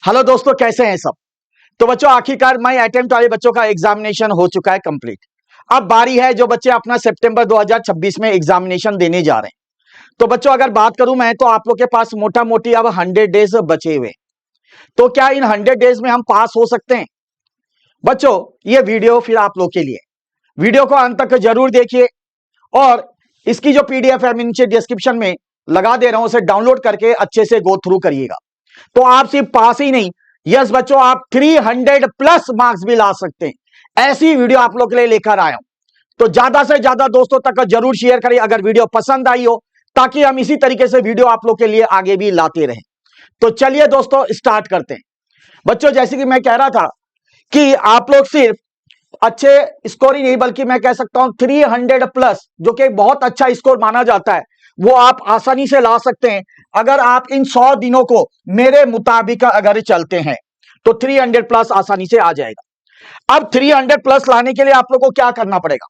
Hello दोस्तों, कैसे हैं सब। तो बच्चों, आखिरकार माई अटेम्प्ट वाले बच्चों का एग्जामिनेशन हो चुका है कंप्लीट। अब बारी है जो बच्चे अपना सितंबर 2026 में एग्जामिनेशन देने जा रहे हैं। तो बच्चों, अगर बात करूं मैं, तो आप लोग के पास मोटा मोटी अब 100 डेज बचे हुए। तो क्या इन 100 डेज में हम पास हो सकते हैं? बच्चों, ये वीडियो फिर आप लोग के लिए, वीडियो को अंत तक जरूर देखिए और इसकी जो पीडीएफ है नीचे डिस्क्रिप्शन में लगा दे रहा हूं, उसे डाउनलोड करके अच्छे से गो थ्रू करिएगा। तो आप सिर्फ पास ही नहीं, यस बच्चों, आप 300 प्लस मार्क्स भी ला सकते हैं। ऐसी वीडियो आप लोग के लिए लेकर आया हूं। तो ज्यादा से ज्यादा दोस्तों तक जरूर शेयर करिए अगर वीडियो पसंद आई हो, ताकि हम इसी तरीके से वीडियो आप लोग के लिए आगे भी लाते रहें। तो चलिए दोस्तों, स्टार्ट करते हैं। बच्चों, जैसे कि मैं कह रहा था कि आप लोग सिर्फ अच्छे स्कोर ही नहीं, बल्कि मैं कह सकता हूं 300 प्लस, जो कि बहुत अच्छा स्कोर माना जाता है, वो आप आसानी से ला सकते हैं अगर आप इन 100 दिनों को मेरे मुताबिक अगर चलते हैं तो 300 प्लस आसानी से आ जाएगा। अब 300 प्लस लाने के लिए आप लोग को क्या करना पड़ेगा?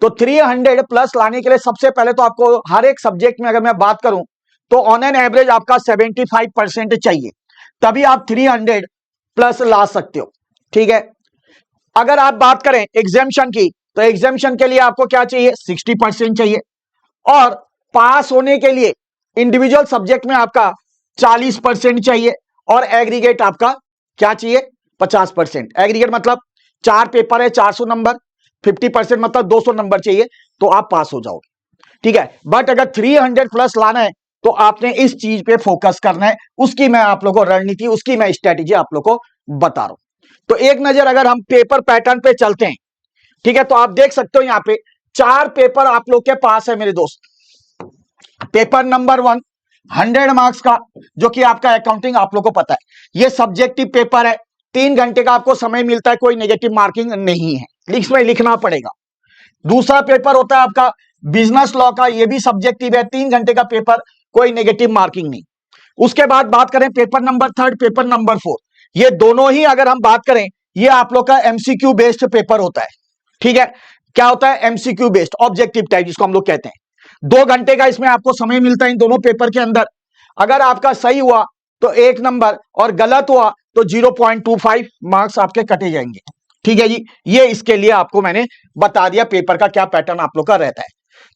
तो 300 प्लस लाने के लिए सबसे पहले तो आपको हर एक सब्जेक्ट में अगर मैं बात करूं तो ऑन एन एवरेज आपका 75% चाहिए, तभी आप 300 प्लस ला सकते हो। ठीक है। अगर आप बात करें एग्जामिशन की, तो एग्जामिशन के लिए आपको क्या चाहिए? 60% चाहिए। और पास होने के लिए इंडिविजुअल सब्जेक्ट में आपका 40% चाहिए और एग्रीगेट आपका क्या चाहिए? 50%। एग्रीगेट मतलब 4 पेपर है, 400 नंबर, 50% मतलब 200 नंबर चाहिए, तो आप पास हो जाओगे। ठीक है। बट अगर 300 प्लस लाना है तो आपने इस चीज पे फोकस करना है, उसकी मैं आप लोगों को रणनीति, उसकी मैं स्ट्रेटेजी आप लोगों को बता रहा हूं। तो एक नजर अगर हम पेपर पैटर्न पे चलते हैं, ठीक है, तो आप देख सकते हो यहां पे 4 पेपर आप लोग के पास है मेरे दोस्त। पेपर नंबर 1 100 मार्क्स का, जो कि आपका अकाउंटिंग, आप लोग को पता है ये सब्जेक्टिव पेपर है। 3 घंटे का आपको समय मिलता है, कोई नेगेटिव मार्किंग नहीं है, इसमें लिखना पड़ेगा। दूसरा पेपर होता है आपका बिजनेस लॉ का, ये भी सब्जेक्टिव है, 3 घंटे का पेपर, कोई नेगेटिव मार्किंग नहीं। उसके बाद बात करें पेपर नंबर 3, पेपर नंबर 4, ये दोनों ही अगर हम बात करें, ये आप लोग का एमसीक्यू बेस्ड पेपर होता है। ठीक है। क्या होता है? एमसीक्यू बेस्ड, ऑब्जेक्टिव टाइप जिसको हम लोग कहते हैं। 2 घंटे का इसमें आपको समय मिलता है इन दोनों पेपर के अंदर। अगर आपका सही हुआ तो 1 नंबर और गलत हुआ तो 0.25 मार्क्स आपके कटे जाएंगे। ठीक है जी, ये इसके लिए आपको मैंने बता दिया पेपर का क्या पैटर्न आप लोग का रहता है।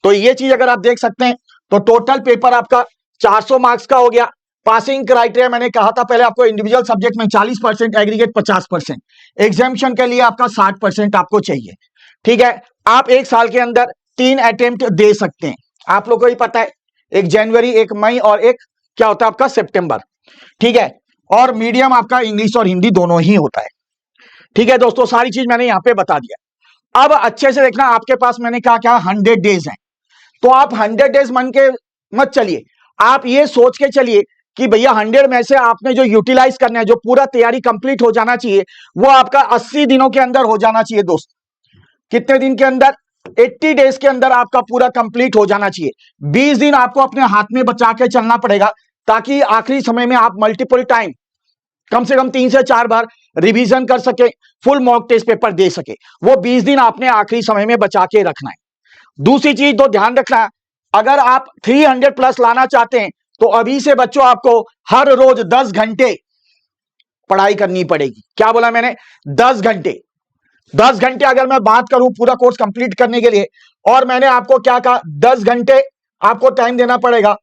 तो ये चीज अगर आप देख सकते हैं, तो टोटल पेपर आपका 400 मार्क्स का हो गया। पासिंग क्राइटेरिया मैंने कहा था पहले आपको, इंडिविजुअल सब्जेक्ट में 40%, एग्रीगेट 50%, एग्जामिशन के लिए आपका 60% आपको चाहिए। ठीक है। आप एक साल के अंदर 3 अटेम्प्ट दे सकते हैं, आप लोगों को ही पता है, एक जनवरी, एक मई और एक क्या होता है आपका सितंबर। ठीक है। और मीडियम आपका इंग्लिश और हिंदी दोनों ही होता है। ठीक है दोस्तों, सारी चीज मैंने यहां पे बता दिया। अब अच्छे से देखना, आपके पास मैंने कहा क्या 100 डेज हैं, तो आप 100 डेज मन के मत चलिए, आप ये सोच के चलिए कि भैया 100 में से आपने जो यूटिलाइज करना है, जो पूरा तैयारी कंप्लीट हो जाना चाहिए, वो आपका 80 दिनों के अंदर हो जाना चाहिए दोस्त। कितने दिन के अंदर? 80 डेज के अंदर आपका पूरा कंप्लीट हो जाना चाहिए। 20 दिन आपको अपने हाथ में बचा के चलना पड़ेगा, ताकि आखिरी समय में आप मल्टीपल टाइम, कम से कम 3 से 4 बार रिवीजन कर सके, फुल मॉक टेस्ट पेपर दे सके। वो 20 दिन आपने आखिरी समय में बचा के रखना है। दूसरी चीज तो ध्यान रखना, अगर आप 300 प्लस लाना चाहते हैं तो अभी से बच्चों आपको हर रोज 10 घंटे पढ़ाई करनी पड़ेगी। क्या बोला मैंने? 10 घंटे। 10 घंटे अगर मैं बात करूं पूरा कोर्स कंप्लीट करने के लिए, और मैंने आपको क्या कहा, 10 घंटे आपको टाइम देना पड़ेगा।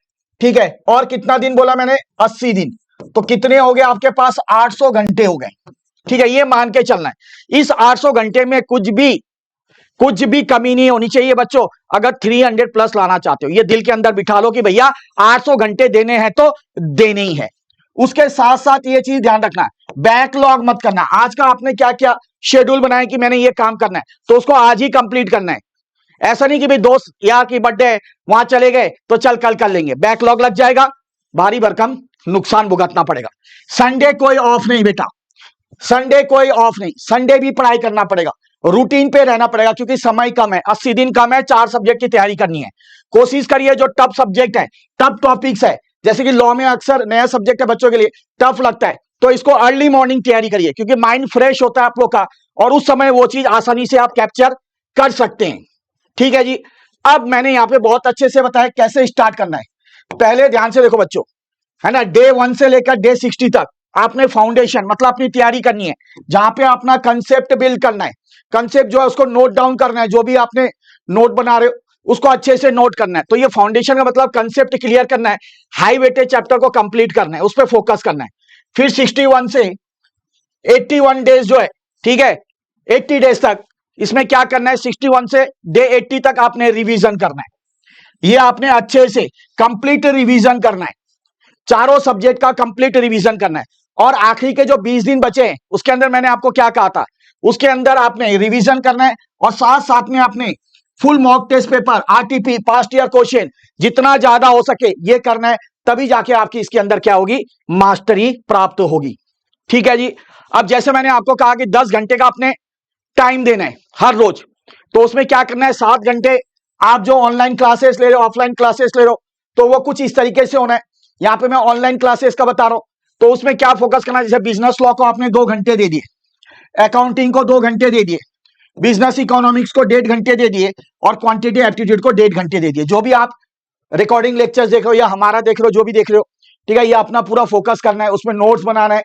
ठीक है। और कितना दिन बोला मैंने? 80 दिन। तो कितने हो गए आपके पास? 800 घंटे हो गए। ठीक है, ये मान के चलना है। इस 800 घंटे में कुछ भी कमी नहीं होनी चाहिए बच्चों, अगर 300 प्लस लाना चाहते हो। ये दिल के अंदर बिठा लो कि भैया 800 घंटे देने हैं तो देने ही है। उसके साथ साथ ये चीज ध्यान रखना, बैकलॉग मत करना। आज का आपने क्या क्या शेड्यूल बनाया कि मैंने ये काम करना है, तो उसको आज ही कंप्लीट करना है। ऐसा नहीं कि भाई दोस्त यार की बर्थडे वहां चले गए तो चल कल कर लेंगे, बैकलॉग लग जाएगा, भारी भरकम नुकसान भुगतना पड़ेगा। संडे कोई ऑफ नहीं बेटा, संडे कोई ऑफ नहीं, संडे भी पढ़ाई करना पड़ेगा, रूटीन पे रहना पड़ेगा, क्योंकि समय कम है, 80 दिन कम है, 4 सब्जेक्ट की तैयारी करनी है। कोशिश करिए जो टफ सब्जेक्ट है, टफ टॉपिक्स है, जैसे कि लॉ में अक्सर नया सब्जेक्ट है बच्चों के लिए, टफ लगता है, तो इसको अर्ली मॉर्निंग तैयारी करिए, क्योंकि माइंड फ्रेश होता है आप लोग का, और उस समय वो चीज आसानी से आप कैप्चर कर सकते हैं। ठीक है जी। अब मैंने यहाँ पे बहुत अच्छे से बताया कैसे स्टार्ट करना है। पहले ध्यान से देखो बच्चों, है ना, डे 1 से लेकर डे 60 तक आपने फाउंडेशन मतलब अपनी तैयारी करनी है, जहां पे अपना कंसेप्ट बिल्ड करना है, कंसेप्ट जो है उसको नोट डाउन करना है, जो भी आपने नोट बना रहे हो उसको अच्छे से नोट करना है। तो ये फाउंडेशन का मतलब कंसेप्ट क्लियर करना है, हाई वेटेज चैप्टर को कंप्लीट करना है, उस पर फोकस करना है। फिर 61 से 81 डेज जो है, ठीक है, 80 डेज तक इसमें क्या करना है, 61 से डे 80 तक आपने रिवीजन करना है। ये आपने अच्छे से कंप्लीट रिवीजन करना है, चारों सब्जेक्ट का कंप्लीट रिवीजन करना है। और आखिरी के जो 20 दिन बचे हैं उसके अंदर मैंने आपको क्या कहा था, उसके अंदर आपने रिवीजन करना है और साथ साथ में आपने full mock test paper, RTP, past year question जितना ज्यादा हो सके ये करना है, तभी जाके आपकी इसके अंदर क्या होगी, मास्टरी प्राप्त होगी। ठीक है जी। अब जैसे मैंने आपको कहा कि 10 घंटे का आपने टाइम देना है हर रोज, तो उसमें क्या करना है, 7 घंटे आप जो ऑनलाइन क्लासेस ले रहे हो, ऑफलाइन क्लासेस ले रहे हो, तो वो कुछ इस तरीके से होना है। यहां पे मैं ऑनलाइन क्लासेस का बता रहा हूं, तो उसमें क्या फोकस करना है, जैसे बिजनेस लॉ को आपने 2 घंटे दे दिए, अकाउंटिंग को 2 घंटे दे दिए, बिजनेस इकोनॉमिक्स को 1.5 घंटे दे दिए और क्वांटिटी एप्टीट्यूड को 1.5 घंटे दे दिए। जो भी आप रिकॉर्डिंग लेक्चर्स देख रहे हो या हमारा देख रहे हो, जो भी देख रहे हो, ठीक है, ये अपना पूरा फोकस करना है, उसमें नोट्स बनाना है,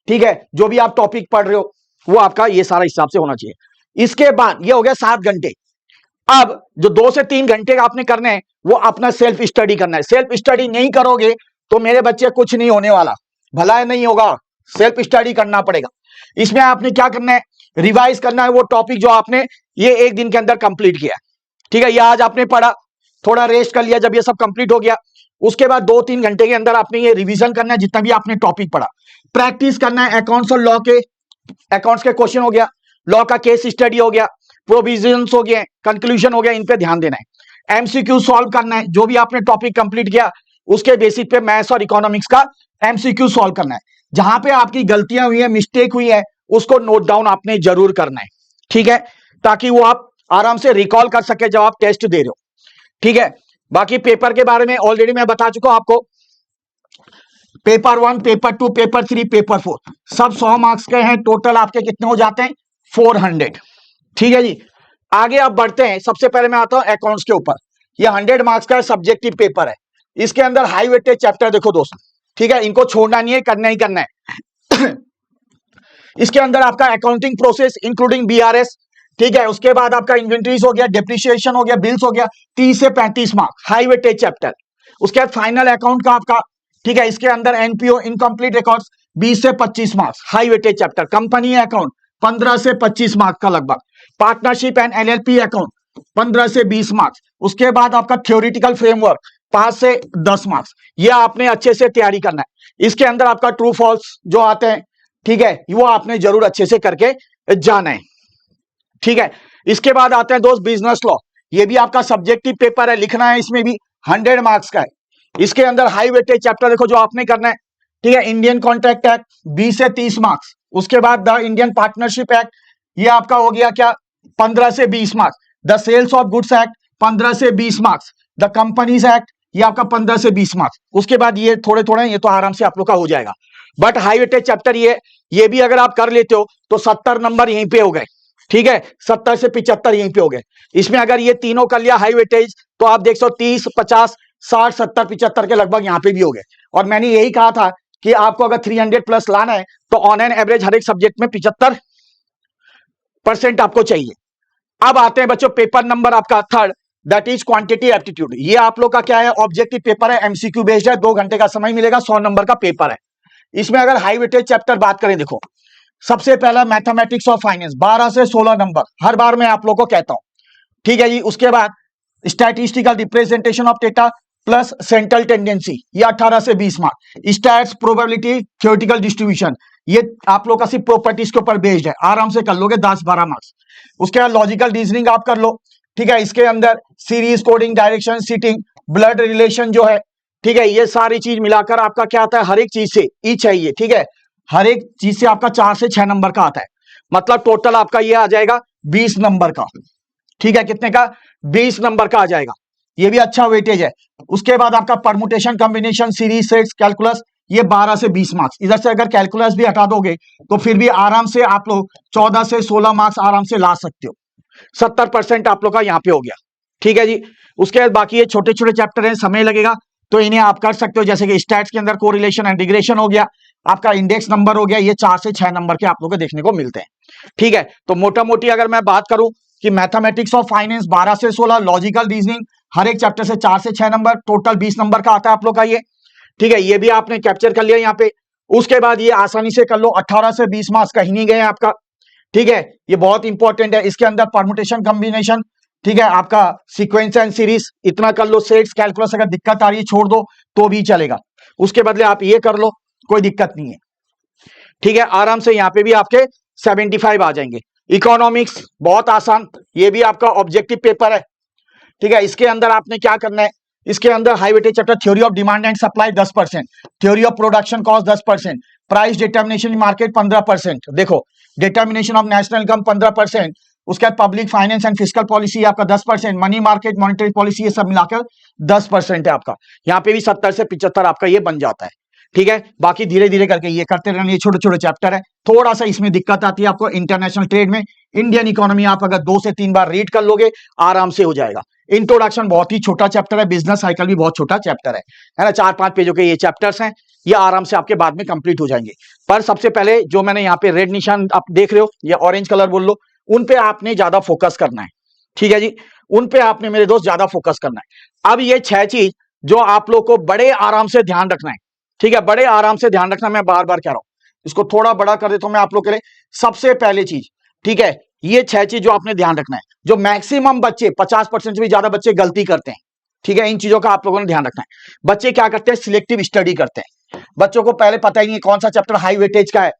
ठीक है, जो भी आप टॉपिक पढ़ रहे हो वो आपका ये सारा हिसाब से होना चाहिए। इसके बाद ये हो गया 7 घंटे। अब जो 2 से 3 घंटे का आपने करना है वो अपना सेल्फ स्टडी करना है। सेल्फ स्टडी नहीं करोगे तो मेरे बच्चे कुछ नहीं होने वाला, भला नहीं होगा, सेल्फ स्टडी करना पड़ेगा। इसमें आपने क्या करना है, रिवाइज करना है वो टॉपिक जो आपने ये एक दिन के अंदर कंप्लीट किया, ठीक है, ये आज आपने पढ़ा, थोड़ा रेस्ट कर लिया, जब ये सब कंप्लीट हो गया उसके बाद 2-3 घंटे के अंदर आपने ये रिवीजन करना है जितना भी आपने टॉपिक पढ़ा, प्रैक्टिस करना है। अकाउंट्स और लॉ के, अकाउंट्स के क्वेश्चन हो गया, लॉ का केस स्टडी हो गया, प्रोविजंस हो गए, कंक्लूजन हो गया, इन पे ध्यान देना है। एमसीक्यू सॉल्व करना है, जो भी आपने टॉपिक कंप्लीट किया उसके बेसिस पे मैथ्स और इकोनॉमिक्स का एमसीक्यू सॉल्व करना है। जहां पे आपकी गलतियां हुई है, मिस्टेक हुई है, उसको नोट डाउन आपने जरूर करना है, ठीक है, ताकि वो आप आराम से रिकॉल कर सके जब आप टेस्ट दे रहे हो, ठीक है। बाकी पेपर के बारे में ऑलरेडी मैं बता चुका हूं आपको, पेपर 1, पेपर 2, पेपर 3, पेपर 4 सब 100 मार्क्स के हैं। टोटल आपके कितने हो जाते हैं, 400, ठीक है जी। आगे आप बढ़ते हैं, सबसे पहले मैं आता हूं अकाउंट्स के ऊपर। ये 100 मार्क्स का सब्जेक्टिव पेपर है, इसके अंदर हाई वेटेज चैप्टर देखो दोस्तों, ठीक है, इनको छोड़ना नहीं है, करना ही करना है। इसके अंदर आपका अकाउंटिंग प्रोसेस इंक्लूडिंग बीआरएस, ठीक है, उसके बाद आपका इन्वेंट्रीज हो गया, डेप्रिसिएशन हो गया, बिल्स हो गया, 30 से 35 मार्क्स हाई वेटेज चैप्टर। उसके बाद फाइनल अकाउंट का आपका, ठीक है, इसके अंदर एनपीओ इनकम्प्लीट रिकॉर्ड्स 20 से 25 marks high weightage chapter. Company account 15 से 25 मार्क्स का लगभग। पार्टनरशिप एंड एलएलपी अकाउंट 15 से 20 मार्क्स। उसके बाद आपका थ्योरेटिकल फ्रेमवर्क 5 से 10 मार्क्स। ये आपने अच्छे से तैयारी करना है। इसके अंदर आपका ट्रू फॉल्स जो आते हैं, ठीक है, वो आपने जरूर अच्छे से करके जाना है, ठीक है। इसके बाद आते हैं दोस्त बिजनेस लॉ, ये भी आपका सब्जेक्टिव पेपर है, लिखना है, इसमें भी 100 मार्क्स का है। इसके अंदर हाई वेटेज चैप्टर देखो जो आपने करना है, ठीक है, इंडियन कॉन्ट्रैक्ट एक्ट 20 से 30 मार्क्स। उसके बाद द इंडियन पार्टनरशिप एक्ट, ये आपका हो गया क्या, 15 से 20 marks. The sales of goods act 15 से 20 मार्क्स। द कंपनीज एक्ट ये आपका 15 से 20 मार्क्स। उसके बाद ये थोड़े थोड़े, ये तो आराम से आप लोग का हो जाएगा, बट हाई वेटेज चैप्टर ये भी अगर आप कर लेते हो तो 70 नंबर यहीं पे हो गए, ठीक है, 70 से 75 यहीं पे हो गए। इसमें अगर ये तीनों कर लिया हाई वेटेज तो आप देख सकते 30, 50, 60, 70, 75 के लगभग यहाँ पे भी हो गए। और मैंने यही कहा था कि आपको अगर 300 प्लस लाना है तो ऑन एन एवरेज हर एक सब्जेक्ट में 75% आपको चाहिए। अब आते हैं बच्चों पेपर नंबर आपका 3rd, that is quantity aptitude. ये आप लोग का क्या है, ऑब्जेक्टिव पेपर है, एमसीक्यू बेस्ड है, 2 घंटे का समय मिलेगा, 100 नंबर का पेपर है। इसमें अगर हाई वेटेज चैप्टर बात करें, देखो सबसे पहला मैथमेटिक्स और फाइनेंस 12 से 16 नंबर, हर बार मैं आप लोग को कहता हूं, ठीक है जी। उसके बाद statistical representation of data plus central tendency, ये 18 से 20 marks. Stats, probability, theoretical distribution, ये आप लोग का सिर्फ प्रॉपर्टीज के ऊपर बेस्ड है, आराम से कर लोगे, 10-12 मार्क्स। उसके बाद लॉजिकल रीजनिंग आप कर लो, ठीक है। इसके अंदर series, coding, direction, seating, blood relation जो है, ठीक है, ये सारी चीज मिलाकर आपका क्या आता है, हर एक चीज से ई चाहिए, ठीक है, हर एक चीज से आपका 4 से 6 नंबर का आता है, मतलब टोटल आपका ये आ जाएगा 20 नंबर का, ठीक है, कितने का, 20 नंबर का आ जाएगा, ये भी अच्छा वेटेज है। उसके बाद आपका permutation, combination, series, sets, calculus, ये 12 से 20 मार्क्स। इधर से अगर कैलकुलस भी हटा दोगे तो फिर भी आराम से आप लोग 14 से 16 मार्क्स आराम से ला सकते हो, 70% आप लोग का यहाँ पे हो गया, ठीक है जी। उसके बाद बाकी ये छोटे छोटे चैप्टर हैं, समय लगेगा तो इन्हें आप कर सकते हो, जैसे कि स्टैट्स के अंदर कोरिलेशन एंड रिग्रेशन हो गया, आपका इंडेक्स नंबर हो गया, ये 4 से 6 नंबर के आप लोगों को देखने को मिलते हैं। ठीक है, तो मोटा मोटी अगर मैं बात करूं कि मैथमेटिक्स ऑफ फाइनेंस 12 से 16, लॉजिकल रीजनिंग हर एक चैप्टर से 4 से 6 नंबर, टोटल 20 नंबर का आता है आप लोग का ये। ठीक है, ये भी आपने कैप्चर कर लिया यहाँ पे। उसके बाद ये आसानी से कर लो, 18 से 20 मार्क्स कहीं नहीं गए आपका। ठीक है, ये बहुत इंपॉर्टेंट है। इसके अंदर परमुटेशन कॉम्बिनेशन, ठीक है, आपका सीक्वेंस एंड सीरीज इतना कर लो। सेट्स कैलकुलस अगर दिक्कत आ रही है छोड़ दो तो भी चलेगा, उसके बदले आप ये कर लो, कोई दिक्कत नहीं है। ठीक है, आराम से यहाँ पे भी आपके 75 आ जाएंगे। इकोनॉमिक्स बहुत आसान, ये भी आपका ऑब्जेक्टिव पेपर है। ठीक है, इसके अंदर आपने क्या करना है, इसके अंदर high weightage chapter theory of demand and supply 10%, theory of production cost 10%, price determination market 15%, देखो डिटर्मिनेशन ऑफ नेशनल इनकम 15%, उसके बाद public finance and fiscal policy आपका 10%, मनी मार्केट मॉनेटरी पॉलिसी, ये सब मिलाकर 10% है आपका। यहाँ पे भी 70 से 75 आपका ये बन जाता है। ठीक है, बाकी धीरे धीरे करके ये करते रहना, ये छोटे छोटे चैप्टर है। थोड़ा सा इसमें दिक्कत आती है आपको इंटरनेशनल ट्रेड में, इंडियन इकोनॉमी आप अगर 2 से 3 बार रीड कर लोगे आराम से हो जाएगा। इंट्रोडक्शन बहुत ही छोटा चैप्टर है, बिजनेस साइकिल भी बहुत छोटा चैप्टर है ना, 4-5 पेजों के ये चैप्टर्स हैं, ये आराम से आपके बाद में कंप्लीट हो जाएंगे। पर सबसे पहले जो मैंने यहाँ पे रेड निशान आप देख रहे हो या ऑरेंज कलर बोल लो, उन पे आपने ज्यादा फोकस करना है। ठीक है जी, उन पे आपने मेरे दोस्त ज्यादा फोकस करना है। अब ये 6 चीज जो आप लोग को बड़े आराम से ध्यान रखना है। ठीक है, बड़े आराम से ध्यान रखना, मैं बार बार कह रहा हूं, इसको थोड़ा बड़ा कर देता हूं मैं आप लोग के लिए। सबसे पहली चीज, ठीक है, ये 6 चीज जो आपने ध्यान रखना है, जो मैक्सिमम बच्चे 50% से भी ज्यादा बच्चे गलती करते हैं। ठीक है, इन चीजों का आप लोगों ने ध्यान रखना है। बच्चे क्या करते हैं, सिलेक्टिव स्टडी करते हैं। बच्चों को पहले पता ही नहीं कौन सा चैप्टर हाई वेटेज का है,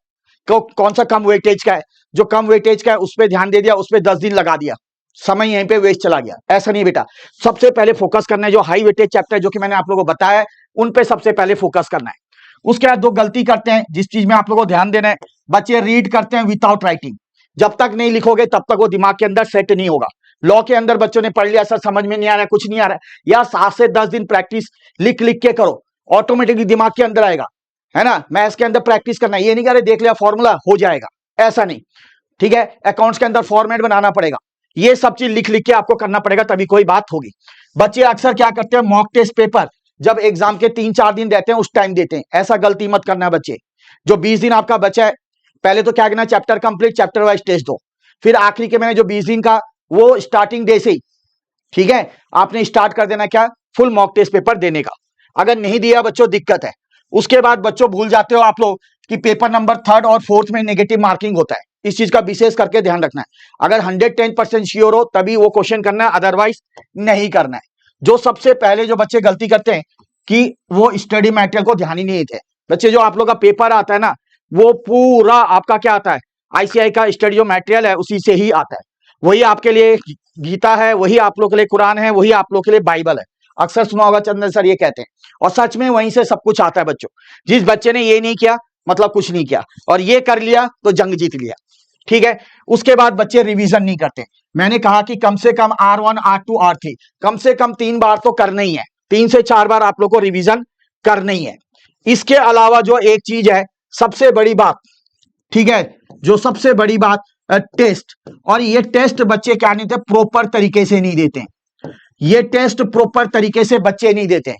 कौन सा कम वेटेज का है। जो कम वेटेज का है उस पर ध्यान दे दिया, उस पर 10 दिन लगा दिया, समय यहीं पे वेस्ट चला गया। ऐसा नहीं बेटा, सबसे पहले फोकस करना है जो हाई वेटेज चैप्टर जो कि मैंने आप लोगों को बताया है, उन पे सबसे पहले फोकस करना है। उसके बाद 2 गलती करते हैं जिस चीज में आप लोगों को ध्यान देना है, बच्चे रीड करते हैं विदाउट राइटिंग। जब तक नहीं लिखोगे तब तक वो दिमाग के अंदर सेट नहीं होगा। लॉ के अंदर बच्चों ने पढ़ लिया, सर समझ में नहीं आ रहा है, कुछ नहीं आ रहा है, या 7 से 10 दिन प्रैक्टिस लिख लिख के करो, ऑटोमेटिकली दिमाग के अंदर आएगा, है ना। मैथ्स के अंदर प्रैक्टिस करना है, ये नहीं कह रहे देख लिया फॉर्मूला हो जाएगा, ऐसा नहीं। ठीक है, अकाउंट्स के अंदर फॉर्मेट बनाना पड़ेगा, ये सब चीज लिख लिख के आपको करना पड़ेगा, तभी कोई बात होगी। बच्चे अक्सर क्या करते हैं, मॉक टेस्ट पेपर जब एग्जाम के 3-4 दिन रहते हैं उस टाइम देते हैं, ऐसा गलती मत करना बच्चे। जो 20 दिन आपका बचा है, पहले तो क्या करना, chapter complete, chapter wise test दो, फिर आखिरी के मैंने जो 20 दिन का वो स्टार्टिंग डे से ही, ठीक है, आपने स्टार्ट कर देना क्या, फुल मॉक टेस्ट पेपर देने का। अगर नहीं दिया बच्चों दिक्कत है। उसके बाद बच्चों भूल जाते हो आप लोग कि पेपर नंबर 3rd और 4th में नेगेटिव मार्किंग होता है, इस चीज का विशेष करके ध्यान रखना है। अगर 110% श्योर हो तभी वो क्वेश्चन करना है, अदरवाइज नहीं करना है। जो सबसे पहले जो बच्चे गलती करते हैं कि वो स्टडी मटेरियल को ध्यान ही नहीं देते बच्चे। जो आप लोग का पेपर आता है ना, वो पूरा आपका क्या आता है, आईसीआई का स्टडी जो मटेरियल है उसी से ही आता है। वही आपके लिए गीता है, वही आप लोग के लिए कुरान है, वही आप लोग के लिए बाइबल है। अक्सर सुना होगा चंदन सर ये कहते हैं, और सच में वहीं से सब कुछ आता है बच्चों। जिस बच्चे ने ये नहीं किया मतलब कुछ नहीं किया, और ये कर लिया तो जंग जीत लिया। ठीक है, उसके बाद बच्चे रिवीजन नहीं करते। मैंने कहा कि कम से कम R1 R2 R3 कम से कम 3 बार तो करना ही है, 3 से 4 बार आप लोग को रिवीजन करना ही है। इसके अलावा जो एक चीज है सबसे बड़ी बात, ठीक है, जो सबसे बड़ी बात टेस्ट। और ये टेस्ट बच्चे क्या नहीं देते, प्रॉपर तरीके से नहीं देते। ये टेस्ट प्रॉपर तरीके से बच्चे नहीं देते,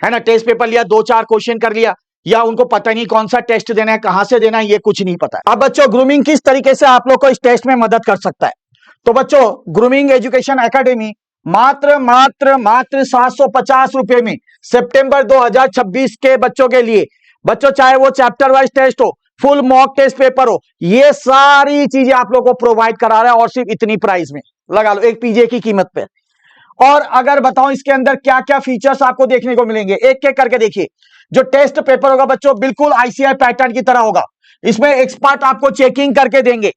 है ना। टेस्ट पेपर लिया, 2-4 क्वेश्चन कर लिया, या उनको पता नहीं कौन सा टेस्ट देना है, कहां से देना है, ये कुछ नहीं पता। अब बच्चों ग्रूमिंग किस तरीके से आप लोग को इस टेस्ट में मदद कर सकता है, तो बच्चों ग्रूमिंग एजुकेशन एकेडमी मात्र 750 रुपए में सितंबर 2026 के बच्चों के लिए, बच्चों चाहे वो चैप्टर वाइज टेस्ट हो, फुल मॉक टेस्ट पेपर हो, ये सारी चीजें आप लोग को प्रोवाइड करा रहा है, और सिर्फ इतनी प्राइस में, लगा लो एक पीजे की कीमत पे। और अगर बताऊं इसके अंदर क्या क्या फीचर्स आपको देखने को मिलेंगे, एक एक करके देखिए। जो टेस्ट पेपर होगा बच्चों बिल्कुल आईसीआई पैटर्न की तरह होगा। इसमें एक्सपर्ट आपको चेकिंग करके देंगे,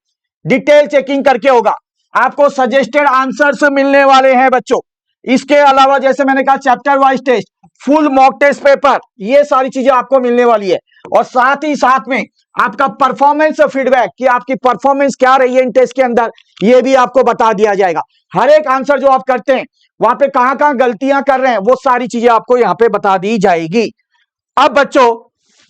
डिटेल चेकिंग करके होगा, आपको सजेस्टेड आंसर्स मिलने वाले हैं बच्चों। इसके अलावा जैसे मैंने कहा chapter wise test, full mock test paper, ये सारी चीजें आपको मिलने वाली है। और साथ ही साथ में आपका परफॉर्मेंस फीडबैक कि आपकी परफॉर्मेंस क्या रही है इन टेस्ट के अंदर, ये भी आपको बता दिया जाएगा। हर एक आंसर जो आप करते हैं वहां पे कहां कहां गलतियां कर रहे हैं, वो सारी चीजें आपको यहां पे बता दी जाएगी। अब बच्चों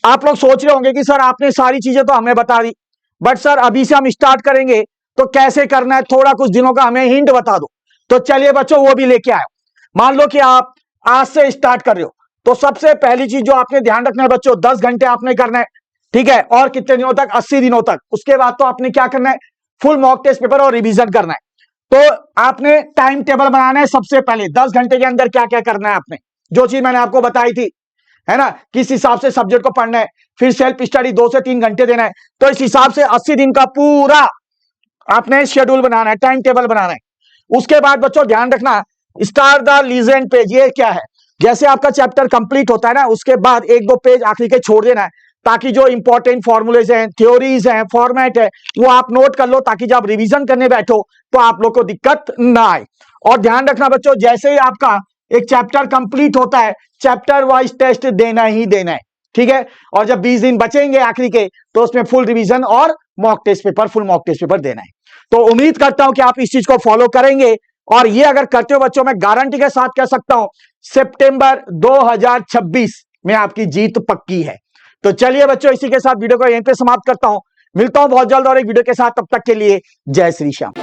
आप लोग सोच रहे होंगे कि सर आपने सारी चीजें तो हमें बता दी, बट सर अभी से हम स्टार्ट करेंगे तो कैसे करना है, थोड़ा कुछ दिनों का हमें हिंट बता दो। तो चलिए बच्चों वो भी लेके आए। मान लो कि आप आज से स्टार्ट कर रहे हो, तो सबसे पहली चीज जो आपने ध्यान रखना है बच्चों, 10 घंटे आपने करना है ठीक है, और कितने दिनों तक, 80 दिनों तक। उसके बाद तो आपने क्या करना है, फुल मॉक टेस्ट पेपर और रिवीजन करना है। तो आपने टाइम टेबल बनाना है सबसे पहले, 10 घंटे के अंदर क्या क्या करना है आपने, जो चीज मैंने आपको बताई थी, है ना, किस हिसाब से सब्जेक्ट को पढ़ना है, फिर सेल्फ स्टडी 2 से 3 घंटे देना है। तो इस हिसाब से 80 दिन का पूरा आपने शेड्यूल बनाना है, टाइम टेबल बनाना है। उसके बाद बच्चों ध्यान रखना, स्टार्ट द लीजेंड पेज, ये क्या है, जैसे आपका चैप्टर कंप्लीट होता है ना, उसके बाद 1-2 पेज आखिरी के छोड़ देना है, ताकि जो इंपॉर्टेंट फॉर्मूलेज हैं, थ्योरीज हैं, फॉर्मेट है, वो आप नोट कर लो, ताकि जब रिवीजन करने बैठो तो आप लोग को दिक्कत ना आए। और ध्यान रखना बच्चों, जैसे ही आपका एक चैप्टर कंप्लीट होता है, चैप्टर वाइज टेस्ट देना ही देना है, ठीक है। और जब 20 दिन बचेंगे आखिरी के, तो उसमें फुल रिवीजन और mock test paper, full mock test paper देना है। तो उम्मीद करता हूं कि आप इस चीज को फॉलो करेंगे, और ये अगर करते हो बच्चों, मैं गारंटी के साथ कह सकता हूं सितंबर 2026 में आपकी जीत पक्की है। तो चलिए बच्चों, इसी के साथ वीडियो को यहीं पे समाप्त करता हूं। मिलता हूं बहुत जल्द और एक वीडियो के साथ, तब तक के लिए जय श्री श्याम।